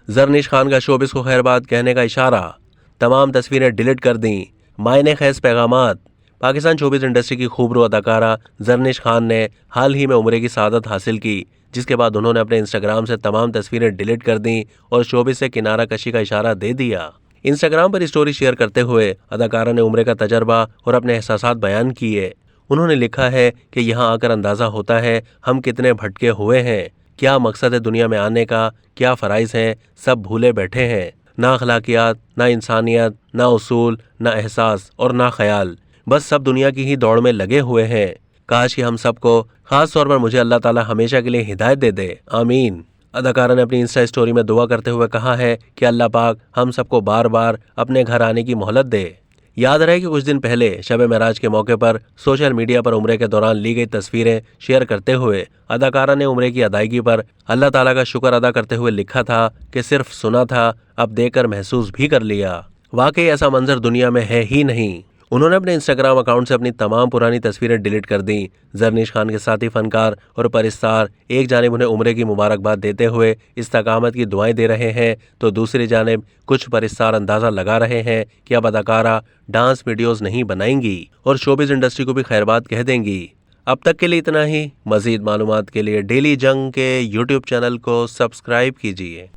जरनिश खान का शोबिस को खैरबाद कहने का इशारा, तमाम तस्वीरें डिलीट कर दी, मायने खैज पैगामात। पाकिस्तान शोबिस इंडस्ट्री की खूबरू अदाकारा जरनिश खान ने हाल ही में उम्रे की सआदत हासिल की, जिसके बाद उन्होंने अपने इंस्टाग्राम से तमाम तस्वीरें डिलीट कर दी और शोबिस से किनारा कशी का इशारा दे दिया। इंस्टाग्राम पर स्टोरी शेयर करते हुए अदाकारा ने उम्रे का तजर्बा और अपने एहसासात बयान किए। उन्होंने लिखा है कि यहाँ आकर अंदाज़ा होता है हम कितने भटके हुए हैं, क्या मकसद है दुनिया में आने का, क्या फ़राइज़ हैं, सब भूले बैठे हैं। ना अखलाकियात, ना इंसानियत, ना उसूल, ना एहसास और ना ख्याल, बस सब दुनिया की ही दौड़ में लगे हुए हैं। काश कि हम सबको, ख़ास तौर पर मुझे अल्लाह ताला हमेशा के लिए हिदायत दे दे, आमीन। अदाकारा ने अपनी इंस्टा स्टोरी में दुआ करते हुए कहा है कि अल्लाह पाक हम सबको बार बार अपने घर आने की मोहलत दे। याद रहे कि कुछ दिन पहले शब मेराज के मौके पर सोशल मीडिया पर उम्रे के दौरान ली गई तस्वीरें शेयर करते हुए अदाकारा ने उम्रे की अदायगी पर अल्लाह ताला का शुक्र अदा करते हुए लिखा था कि सिर्फ सुना था, अब देखकर महसूस भी कर लिया। वाकई ऐसा मंजर दुनिया में है ही नहीं। उन्होंने अपने इंस्टाग्राम अकाउंट से अपनी तमाम पुरानी तस्वीरें डिलीट कर दी। जरनिश खान के साथी फनकार और परिस्तार एक जानिब उन्हें उम्रे की मुबारकबाद देते हुए इस्तकामत की दुआएं दे रहे हैं, तो दूसरी जानिब कुछ परिस्तार अंदाज़ा लगा रहे हैं कि अब अदाकारा डांस वीडियोस नहीं बनाएंगी और शोबिज़ इंडस्ट्री को भी खैरबाद कह देंगी। अब तक के लिए इतना ही। मज़ीद मालूमात के लिए डेली जंग के यूट्यूब चैनल को सब्सक्राइब कीजिए।